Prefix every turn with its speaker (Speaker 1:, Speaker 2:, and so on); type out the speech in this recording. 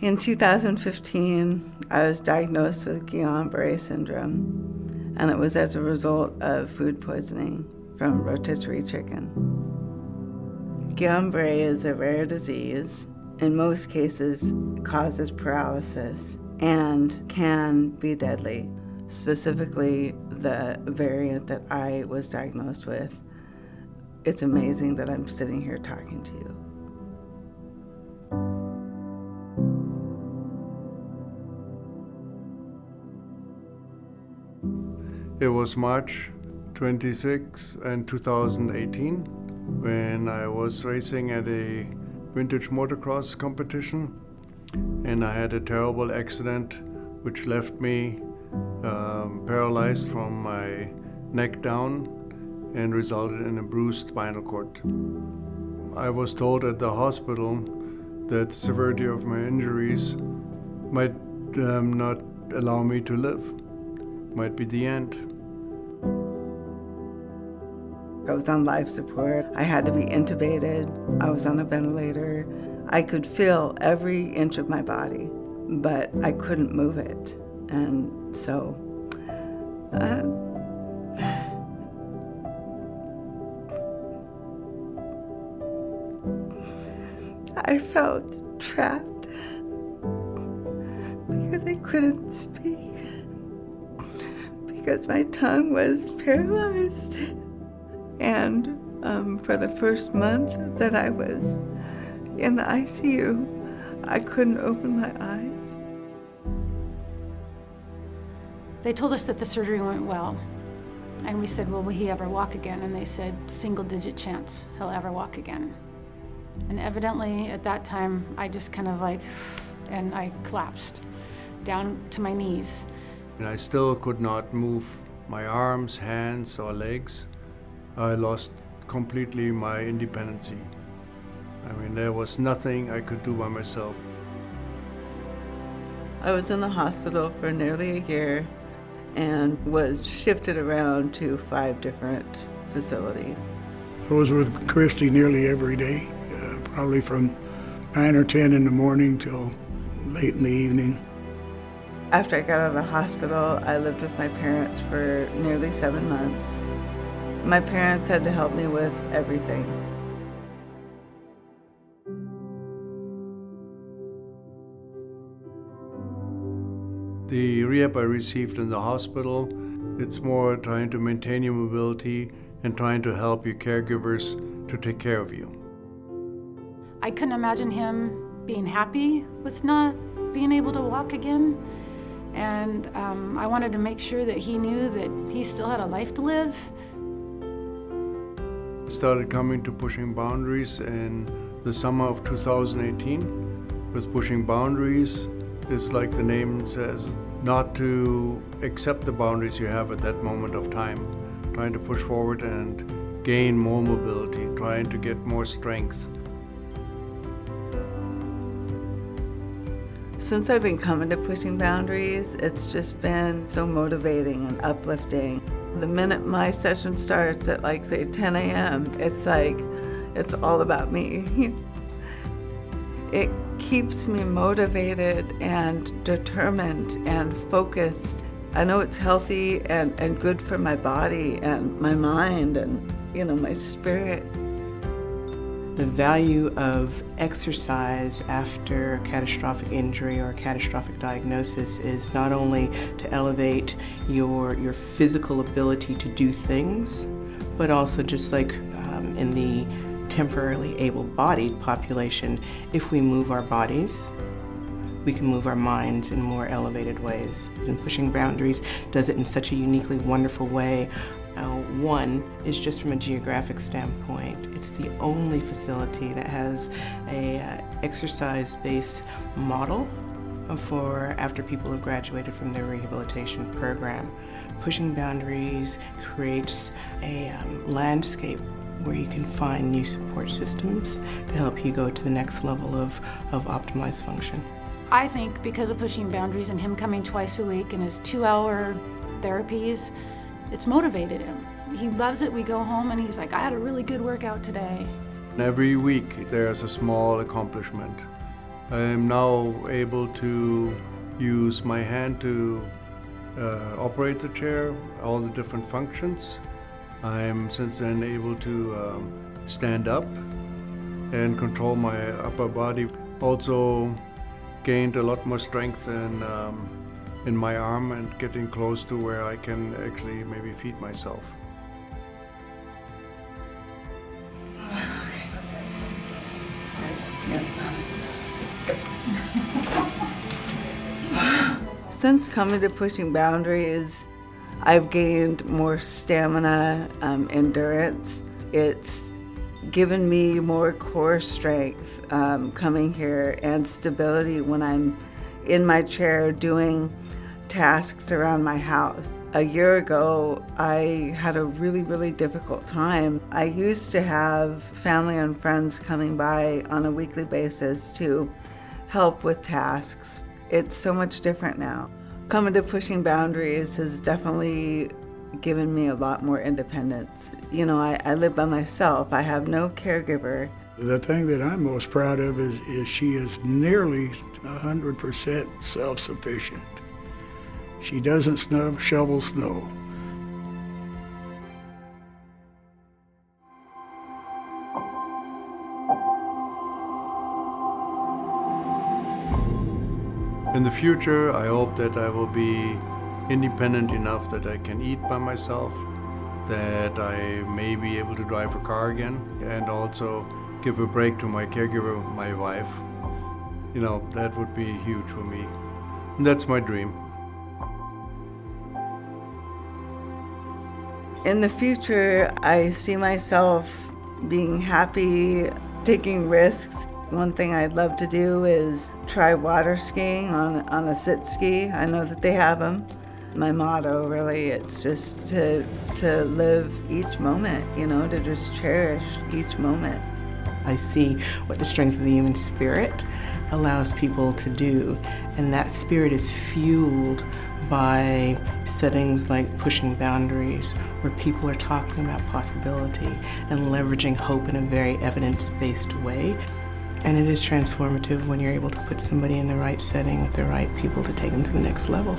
Speaker 1: In 2015, I was diagnosed with Guillain-Barré syndrome, and it was as a result of food poisoning from rotisserie chicken. Guillain-Barré is a rare disease. In most cases, it causes paralysis and can be deadly. Specifically, the variant that I was diagnosed with. It's amazing that I'm sitting here talking to you.
Speaker 2: It was March 26 in 2018 when I was racing at a vintage motocross competition, and I had a terrible accident which left me paralyzed from my neck down and resulted in a bruised spinal cord. I was told at the hospital that the severity of my injuries might not allow me to live. Might be the end.
Speaker 1: I was on life support. I had to be intubated. I was on a ventilator. I could feel every inch of my body, but I couldn't move it. And so, I felt trapped because I couldn't speak, because my tongue was paralyzed. And for the first month that I was in the ICU, I couldn't open my eyes.
Speaker 3: They told us that the surgery went well. And we said, well, will he ever walk again? And they said, single-digit chance he'll ever walk again. And evidently, at that time, I just kind of and I collapsed down to my knees.
Speaker 2: And I still could not move my arms, hands, or legs. I lost completely my independency. I mean, there was nothing I could do by myself.
Speaker 1: I was in the hospital for nearly a year and was shifted around to 5 different facilities.
Speaker 4: I was with Christy nearly every day, probably from 9 or 10 in the morning till late in the evening.
Speaker 1: After I got out of the hospital, I lived with my parents for nearly 7 months. My parents had to help me with everything.
Speaker 2: The rehab I received in the hospital, it's more trying to maintain your mobility and trying to help your caregivers to take care of you.
Speaker 3: I couldn't imagine him being happy with not being able to walk again. And I wanted to make sure that he knew that he still had a life to live.
Speaker 2: Started coming to Pushing Boundaries in the summer of 2018. With Pushing Boundaries, it's like the name says, not to accept the boundaries you have at that moment of time, trying to push forward and gain more mobility, trying to get more strength.
Speaker 1: Since I've been coming to Pushing Boundaries, it's just been so motivating and uplifting. The minute my session starts at say 10 a.m., it's all about me. It keeps me motivated and determined and focused. I know it's healthy and good for my body and my mind and, my spirit.
Speaker 5: The value of exercise after catastrophic injury or catastrophic diagnosis is not only to elevate your physical ability to do things, but also just in the temporarily able-bodied population, if we move our bodies, we can move our minds in more elevated ways. And Pushing Boundaries does it in such a uniquely wonderful way. One is just from a geographic standpoint. It's the only facility that has a exercise-based model for after people have graduated from their rehabilitation program. Pushing Boundaries creates a landscape where you can find new support systems to help you go to the next level of optimized function.
Speaker 3: I think because of Pushing Boundaries and him coming twice a week and his 2-hour therapies, it's motivated him. He loves it. We go home and he's like, I had a really good workout today.
Speaker 2: And every week there's a small accomplishment. I am now able to use my hand to operate the chair, all the different functions. I'm since then able to stand up and control my upper body. Also gained a lot more strength in my arm and getting close to where I can actually maybe feed myself.
Speaker 1: Since coming to Pushing Boundaries, I've gained more stamina, endurance. It's given me more core strength coming here and stability when I'm in my chair doing tasks around my house. A year ago, I had a really, really difficult time. I used to have family and friends coming by on a weekly basis to help with tasks. It's so much different now. Coming to Pushing Boundaries has definitely given me a lot more independence. You know, I live by myself. I have no caregiver.
Speaker 4: The thing that I'm most proud of is she is nearly 100% self-sufficient. She doesn't shovel snow.
Speaker 2: In the future, I hope that I will be independent enough that I can eat by myself, that I may be able to drive a car again, and also give a break to my caregiver, my wife. You know, that would be huge for me. And that's my dream.
Speaker 1: In the future, I see myself being happy, taking risks. One thing I'd love to do is try water skiing on a sit ski. I know that they have them. My motto really, it's just to live each moment, you know, to just cherish each moment.
Speaker 5: I see what the strength of the human spirit allows people to do, and that spirit is fueled by settings like Pushing Boundaries, where people are talking about possibility and leveraging hope in a very evidence-based way. And it is transformative when you're able to put somebody in the right setting with the right people to take them to the next level.